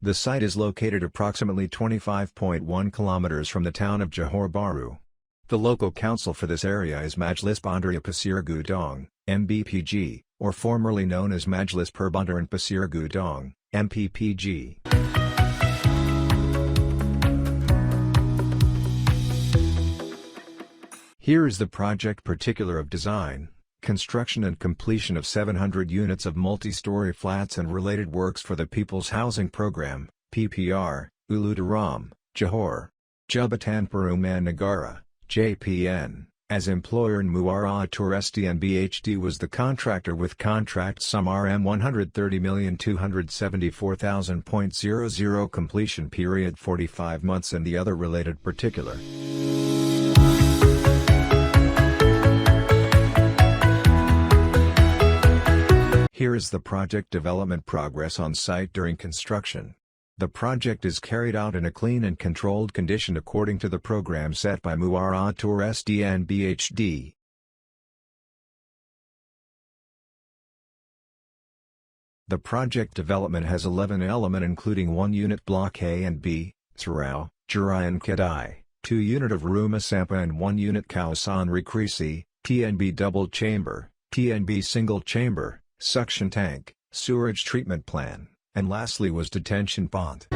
The site is located approximately 25.1 kilometers from the town of Johor Bahru. The local council for this area is Majlis Bandaraya Pasir Gudang, MBPG, or formerly known as Majlis Perbandaran Pasir Gudang, MPPG. Here is the project particular of design, construction and completion of 700 units of multi-story flats and related works for the People's Housing Program, PPR, Ulu Tiram, Johor. Jabatan Perumahan Negara, JPN, as employer, and Muara Atur Sdn Bhd was the contractor with contract sum Rm130,274,000.00, completion period 45 months, and the other related particular. Here is the project development progress on site during construction. The project is carried out in a clean and controlled condition according to the program set by Muara Atur Sdn Bhd. The project development has 11 elements including 1 unit block A and B, surau, Jurai and Kedai, 2 unit of Rumah Sampah and 1 unit Kawasan Rekrisi, TNB double chamber, TNB single chamber, suction tank, sewage treatment plan, and lastly was detention pond.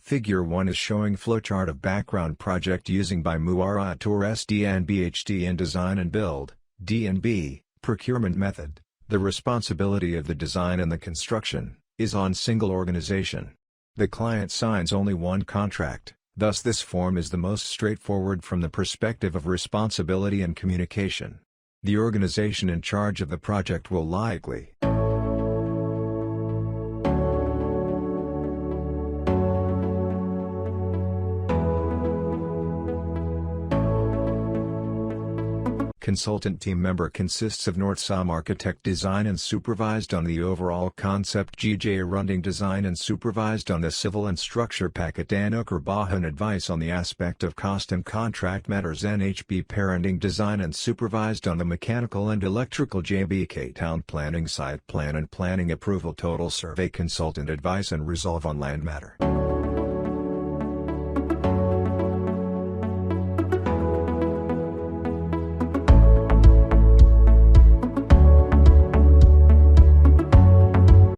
Figure 1 is showing flowchart of background project using by Muara Atur Sdn Bhd in design and build, D&B, procurement method. The responsibility of the design and the construction is on single organization. The client signs only one contract, thus this form is the most straightforward from the perspective of responsibility and communication. The organization in charge of the project will likely Consultant team member consists of North-Sam architect design and supervised on the overall concept, GJ Runding design and supervised on the civil and structure packet, Anukar Bahan advice on the aspect of cost and contract matters, NHB parenting design and supervised on the mechanical and electrical, JBK town planning site plan and planning approval, total survey consultant advice and resolve on land matter.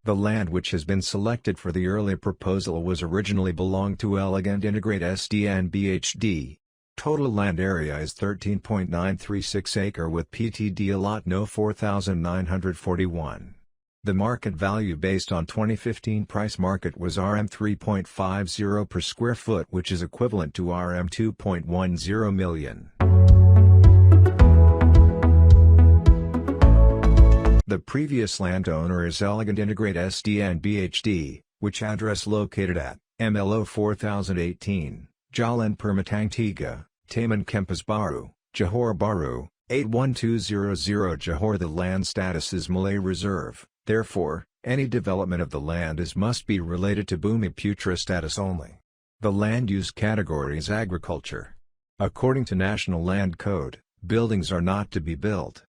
The land which has been selected for the early proposal was originally belonged to Elegant Integrate Sdn Bhd. Total land area is 13.936 acre with PTD allot no 4,941. The market value based on 2015 price market was Rm 3.50 per square foot, which is equivalent to Rm 2.10 million. The previous landowner is Elegant Integrate Sdn Bhd, which address located at MLO 4018, Jalan Permatang Tiga, Taman Kempas Baru, Johor Bahru, 81200 Johor. The land status is Malay Reserve, therefore, any development of the land must be related to Bumi Putra status only. The land use category is agriculture. According to National Land Code, buildings are not to be built.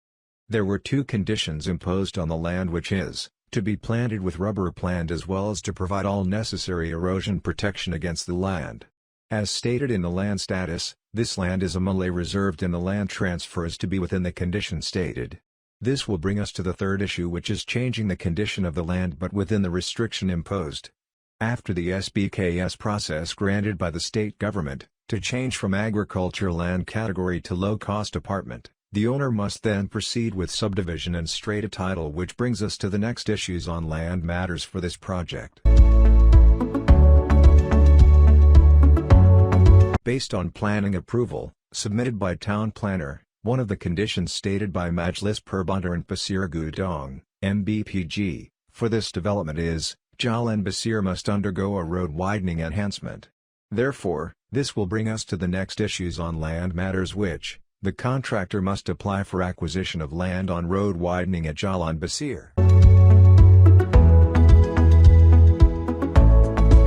There were 2 conditions imposed on the land, which is, to be planted with rubber plant as well as to provide all necessary erosion protection against the land. As stated in the land status, this land is a Malay reserved and the land transfer is to be within the condition stated. This will bring us to the third issue, which is changing the condition of the land but within the restriction imposed. After the SBKS process granted by the state government, to change from agriculture land category to low-cost apartment, the owner must then proceed with subdivision and strata title, which brings us to the next issues on land matters for this project. Based on planning approval, submitted by town planner, one of the conditions stated by Majlis Perbandaran Pasir Gudang, MBPG, for this development is, Jalan Pasir must undergo a road widening enhancement. Therefore, this will bring us to the next issues on land matters, which the contractor must apply for acquisition of land on road widening at Jalan Pasir.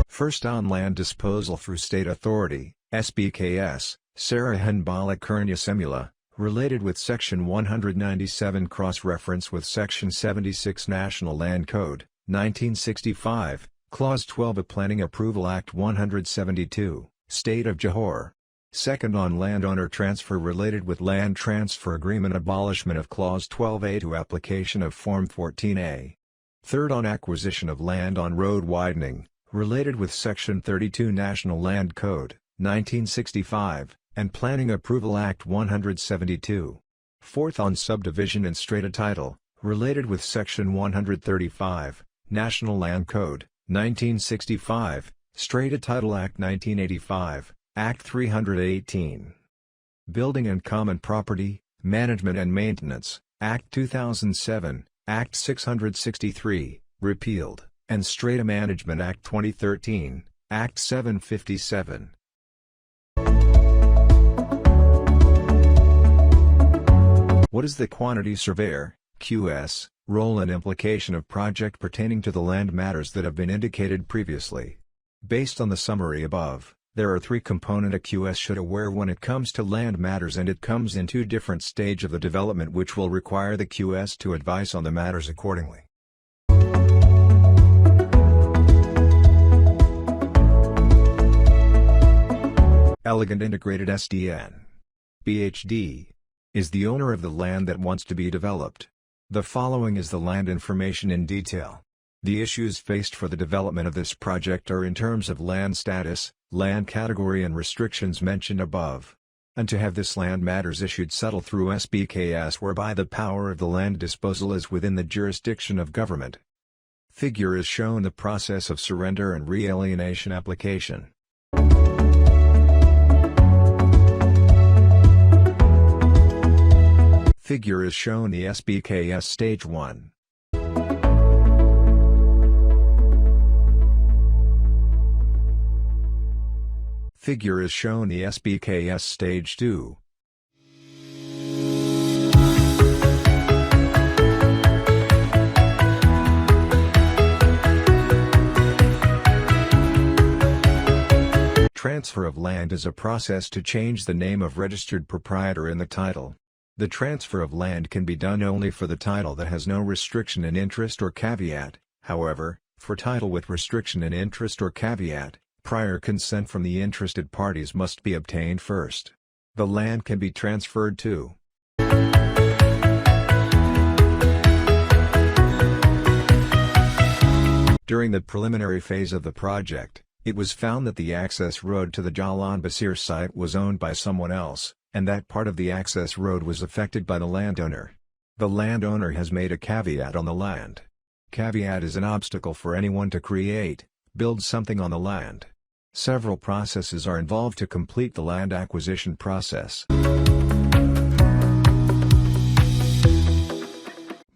First, on land disposal through state authority, SBKS, Sarahan Bala Kurnya Semula, related with Section 197 cross-reference with Section 76 National Land Code, 1965, Clause 12 of Planning Approval Act 172, State of Johor. Second on landowner transfer related with Land Transfer Agreement abolishment of Clause 12A to application of Form 14A. Third on acquisition of land on road widening, related with Section 32 National Land Code, 1965, and Planning Approval Act 172. Fourth on subdivision and strata title, related with Section 135, National Land Code, 1965, Strata Title Act 1985, Act 318. Building and Common Property, Management and Maintenance, Act 2007, Act 663, repealed, and Strata Management Act 2013, Act 757. What is the Quantity Surveyor, QS, role and implication of project pertaining to the land matters that have been indicated previously? Based on the summary above, there are three components a QS should aware when it comes to land matters, and it comes in two different stages of the development which will require the QS to advise on the matters accordingly. Elegant Integrated SDN Bhd is the owner of the land that wants to be developed. The following is the land information in detail. The issues faced for the development of this project are in terms of land status, land category and restrictions mentioned above. And to have this land matters issued settle through SBKS whereby the power of the land disposal is within the jurisdiction of government. Figure is shown the process of surrender and re-alienation application. Figure is shown the SBKS Stage 1. Figure is shown the SBKS Stage 2. Transfer of land is a process to change the name of registered proprietor in the title. The transfer of land can be done only for the title that has no restriction in interest or caveat. However, for title with restriction in interest or caveat, prior consent from the interested parties must be obtained first. The land can be transferred to During the preliminary phase of the project, it was found that the access road to the Jalan Basir site was owned by someone else, and that part of the access road was affected by the landowner. The landowner has made a caveat on the land. Caveat is an obstacle for anyone to build something on the land. Several processes are involved to complete the land acquisition process.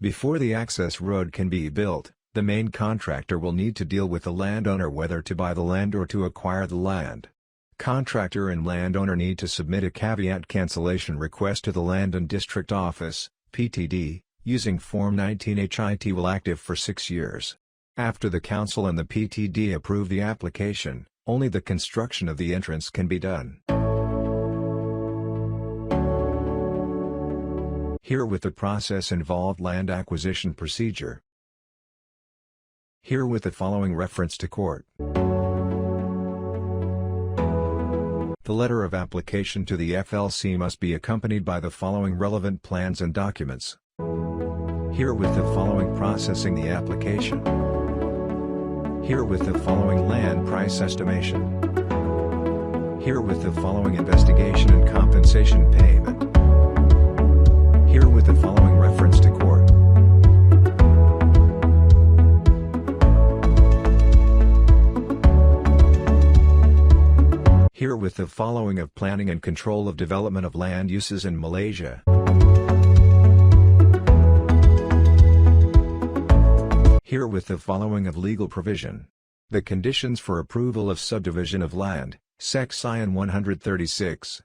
Before the access road can be built, the main contractor will need to deal with the landowner whether to buy the land or to acquire the land. Contractor and landowner need to submit a caveat cancellation request to the Land and District Office, PTD, using Form 19HIT will active for 6 years. After the Council and the PTD approve the application, only the construction of the entrance can be done. Herewith the process involved land acquisition procedure. Herewith the following reference to court. The letter of application to the FLC must be accompanied by the following relevant plans and documents. Herewith the following processing the application. Herewith the following land price estimation. Herewith the following investigation and compensation payment. Herewith the following reference to court. Herewith the following of planning and control of development of land uses in Malaysia. Herewith the following of legal provision. The conditions for approval of subdivision of land, Section 136.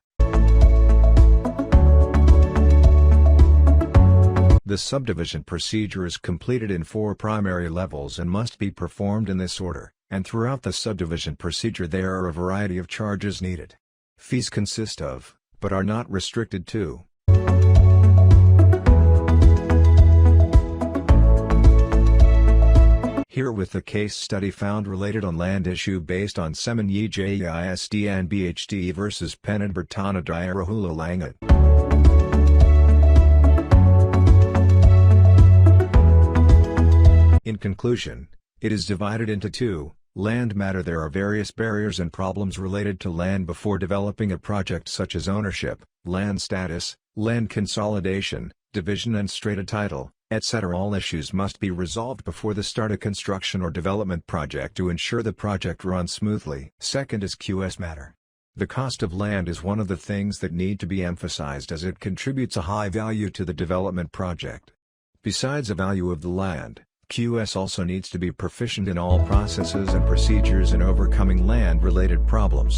The subdivision procedure is completed in 4 primary levels and must be performed in this order, and throughout the subdivision procedure there are a variety of charges needed. Fees consist of, but are not restricted to. Herewith the case study found related on land issue based on Semen Yijai Sdn Bhd versus Penan Bertana Daerah Hulu Langat. In conclusion, it is divided into two. Land matter. There are various barriers and problems related to land before developing a project, such as ownership, land status, land consolidation, division and strata title, etc. All issues must be resolved before the start of construction or development project to ensure the project runs smoothly. Second is QS matter. The cost of land is one of the things that need to be emphasized, as it contributes a high value to the development project. Besides the value of the land, QS also needs to be proficient in all processes and procedures in overcoming land-related problems.